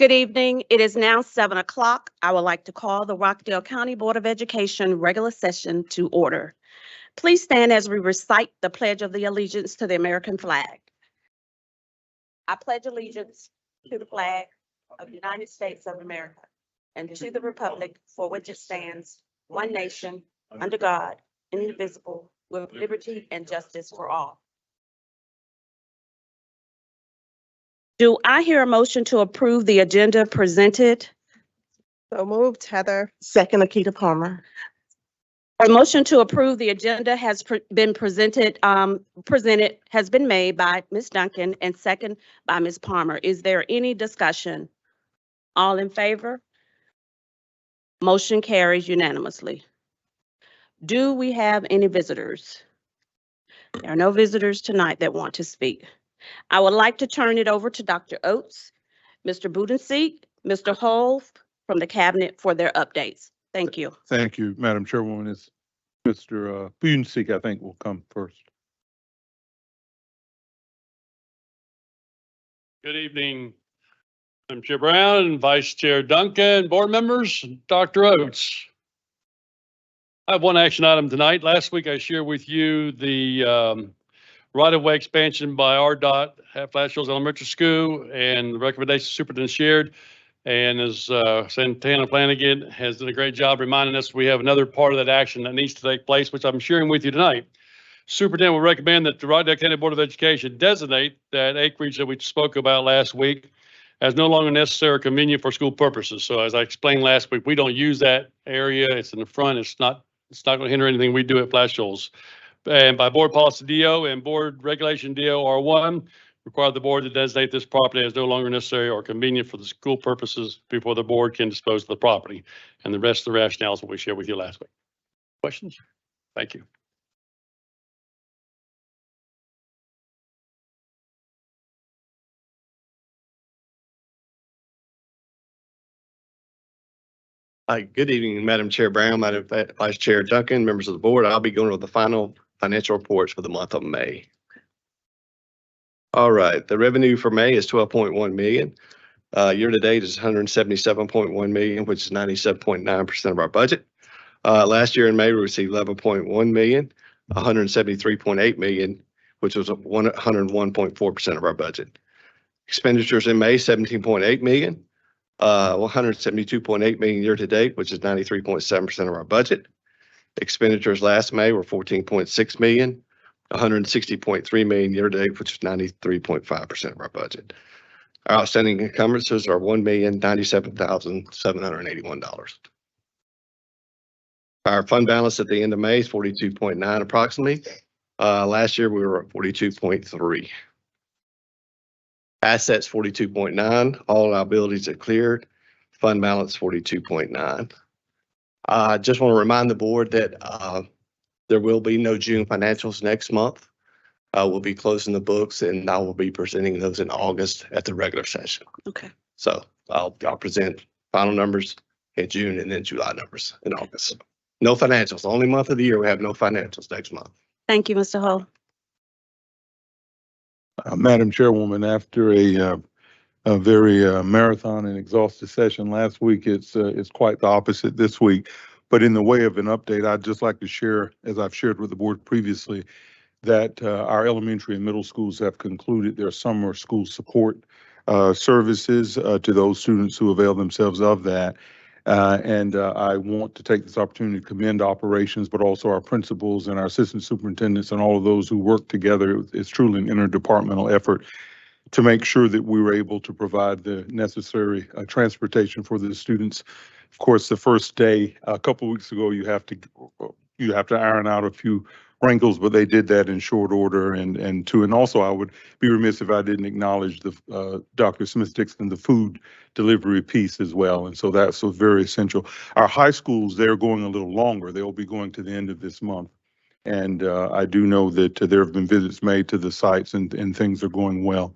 Good evening. It is now 7 o'clock. I would like to call the Rockdale County Board of Education regular session to order. Please stand as we recite the Pledge of the Allegiance to the American flag. I pledge allegiance to the flag of the United States of America and to the republic for which it stands, one nation, under God, indivisible, with liberty and justice for all. Do I hear a motion to approve the agenda presented? So moved, Heather. Second, Akita Palmer. A motion to approve the agenda has been presented has been made by Ms. Duncan and second by Ms. Palmer. Is there any discussion? All in favor? Motion carries unanimously. Do we have any visitors? There are no visitors tonight that want to speak. I would like to turn it over to Dr. Oates, Mr. Budenseek, Mr. Hull from the cabinet for their updates. Thank you. Thank you, Madam Chairwoman. It's Mr. Budenseek, I think, will come first. Good evening, Madam Chair Brown and Vice Chair Duncan, board members, Dr. Oates. I have one action item tonight. Last week I shared with you the right-of-way expansion by RDOT at Flat Hills Elementary School and the recommendations superintendent shared. And as Santana Flanagan has done a great job reminding us, we have another part of that action that needs to take place, which I'm sharing with you tonight. Superintendent will recommend that the Rockdale County Board of Education designate that acreage that we spoke about last week as no longer necessary or convenient for school purposes. So as I explained last week, we don't use that area. It's in the front. It's not going to hinder anything we do at Flat Shoals. And by board policy DO and board regulation DO R1, require the board to designate this property as no longer necessary or convenient for the school purposes before the board can dispose of the property. And the rest of the rationales that we shared with you last week. Questions? Thank you. Good evening, Madam Chair Brown, Madam Vice Chair Duncan, members of the board. I'll be going over the final financial reports for the month of May. All right, the revenue for May is 12.1 million. Year to date is 177.1 million, which is 97.9% of our budget. Last year in May, we received 11.1 million, 173.8 million, which was 101.4% of our budget. Expenditures in May, 17.8 million. 172.8 million year to date, which is 93.7% of our budget. Expenditures last May were 14.6 million, 160.3 million year to date, which is 93.5% of our budget. Our outstanding encumbrances are $1,097,781. Our fund balance at the end of May is 42.9 approximately. Last year we were at 42.3. Assets 42.9, all liabilities are cleared. Fund balance 42.9. I just want to remind the board that there will be no June financials next month. We'll be closing the books and I will be presenting those in August at the regular session. Okay. So I'll present final numbers in June and then July numbers in August. No financials, the only month of the year we have no financials next month. Thank you, Mr. Hull. Madam Chairwoman, after a very marathon and exhaustive session last week, it's quite the opposite this week. But in the way of an update, I'd just like to share, as I've shared with the board previously, that our elementary and middle schools have concluded their summer school support services to those students who avail themselves of that. And I want to take this opportunity to commend operations, but also our principals and our assistant superintendents and all of those who work together. It's truly an interdepartmental effort to make sure that we were able to provide the necessary transportation for the students. Of course, the first day, a couple of weeks ago, you have to iron out a few wrinkles, but they did that in short order. And also I would be remiss if I didn't acknowledge the Dr. Smith-Dixon, the food delivery piece as well. And so that's so very essential. Our high schools, they're going a little longer. They'll be going to the end of this month. And I do know that there have been visits made to the sites and things are going well.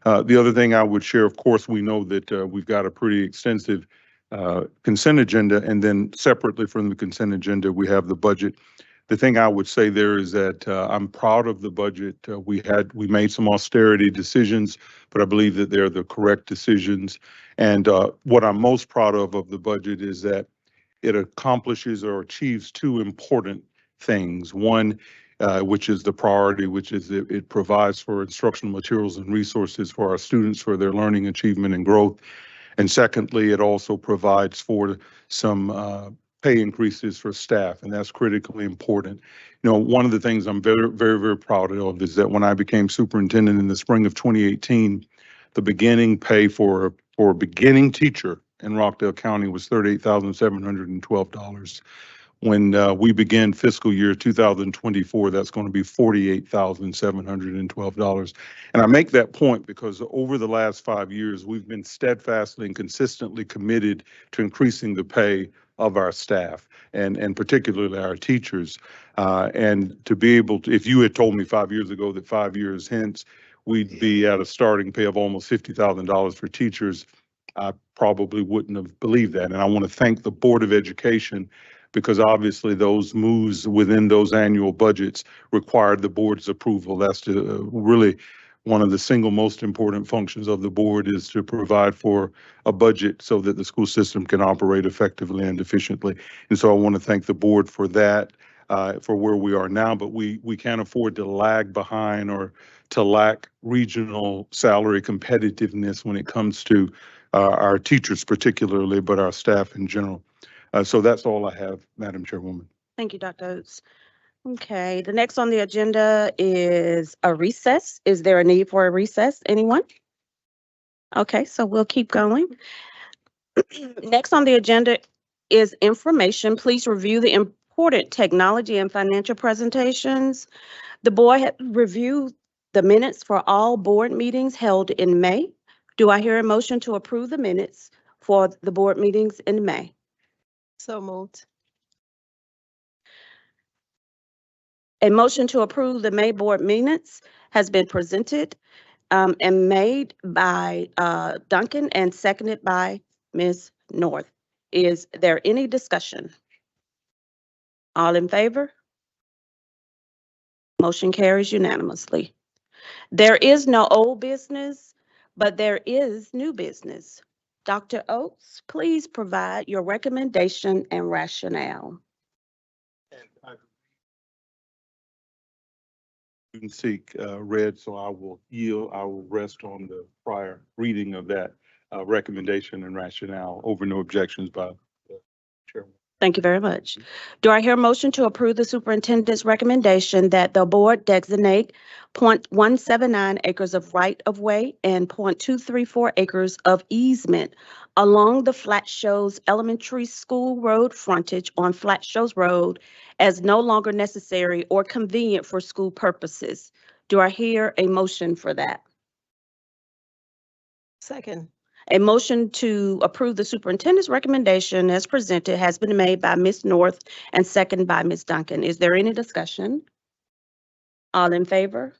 The other thing I would share, of course, we know that we've got a pretty extensive consent agenda, and then separately from the consent agenda, we have the budget. The thing I would say there is that I'm proud of the budget. We made some austerity decisions, but I believe that they're the correct decisions. And what I'm most proud of the budget is that it accomplishes or achieves two important things. One, which is the priority, which is it provides for instructional materials and resources for our students for their learning, achievement, and growth. And secondly, it also provides for some pay increases for staff, and that's critically important. You know, one of the things I'm very, very, very proud of is that when I became superintendent in the spring of 2018, the beginning pay for a beginning teacher in Rockdale County was $38,712. When we begin fiscal year 2024, that's going to be $48,712. And I make that point because over the last 5 years, we've been steadfastly and consistently committed to increasing the pay of our staff and particularly our teachers. And to be able to, if you had told me 5 years ago that 5 years hence, we'd be at a starting pay of almost $50,000 for teachers, I probably wouldn't have believed that. And I want to thank the Board of Education because obviously those moves within those annual budgets required the board's approval. That's really one of the single most important functions of the board is to provide for a budget so that the school system can operate effectively and efficiently. And so I want to thank the board for that, for where we are now, but we can't afford to lag behind or to lack regional salary competitiveness when it comes to our teachers particularly, but our staff in general. So that's all I have, Madam Chairwoman. Thank you, Dr. Oates. Okay, the next on the agenda is a recess. Is there a need for a recess? Anyone? Okay, so we'll keep going. Next on the agenda is information. Please review the important technology and financial presentations. The board had reviewed the minutes for all board meetings held in May. Do I hear a motion to approve the minutes for the board meetings in May? So moved. A motion to approve the May board minutes has been presented and made by Duncan and seconded by Ms. North. Is there any discussion? All in favor? Motion carries unanimously. There is no old business, but there is new business. Dr. Oates, please provide your recommendation and rationale. Student seek read, so I will rest on the prior reading of that recommendation and rationale. Over no objections by the chairman. Thank you very much. Do I hear a motion to approve the superintendent's recommendation that the board designate 0.179 acres of right-of-way and 0.234 acres of easement along the Flat Shoals Elementary School road frontage on Flat Shoals Road as no longer necessary or convenient for school purposes? Do I hear a motion for that? Second. A motion to approve the superintendent's recommendation as presented has been made by Ms. North and seconded by Ms. Duncan. Is there any discussion? All in favor?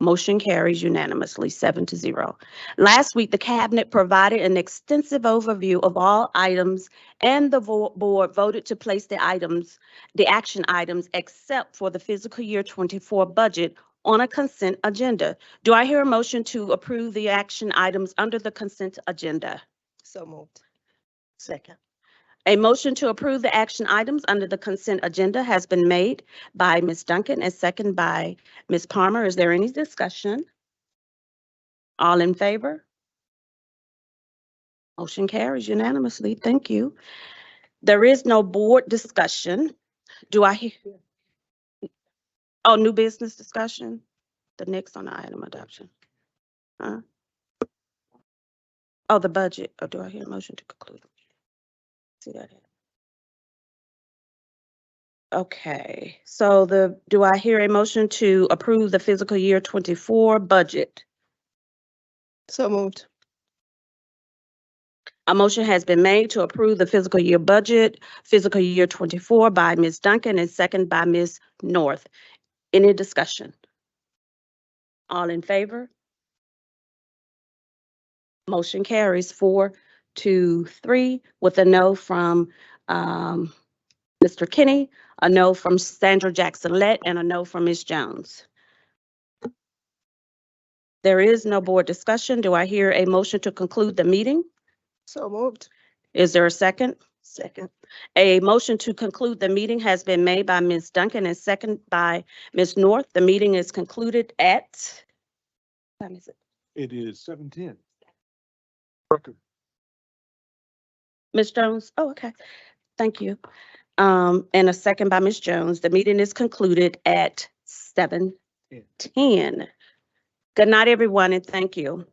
Motion carries unanimously, 7-0. Last week, the cabinet provided an extensive overview of all items, and the board voted to place the action items, except for the fiscal year 24 budget, on a consent agenda. Do I hear a motion to approve the action items under the consent agenda? So moved. Second. A motion to approve the action items under the consent agenda has been made by Ms. Duncan and seconded by Ms. Palmer. Is there any discussion? All in favor? Motion carries unanimously. Thank you. There is no board discussion. Do I hear? Oh, new business discussion? The next on the item adoption. Huh? Oh, the budget. Or do I hear a motion to conclude? See that? Okay, so do I hear a motion to approve the fiscal year 24 budget? So moved. A motion has been made to approve the fiscal year budget, fiscal year 24 by Ms. Duncan and second by Ms. North. Any discussion? All in favor? Motion carries 4-3 with a no from Mr. Kinney, a no from Sandra Jackson-Lett, and a no from Ms. Jones. There is no board discussion. Do I hear a motion to conclude the meeting? So moved. Is there a second? Second. A motion to conclude the meeting has been made by Ms. Duncan and second by Ms. North. The meeting is concluded at, what time is it? It is 7:10. Ms. Jones? Oh, okay. Thank you. And a second by Ms. Jones. The meeting is concluded at 7:10. Good night, everyone, and thank you.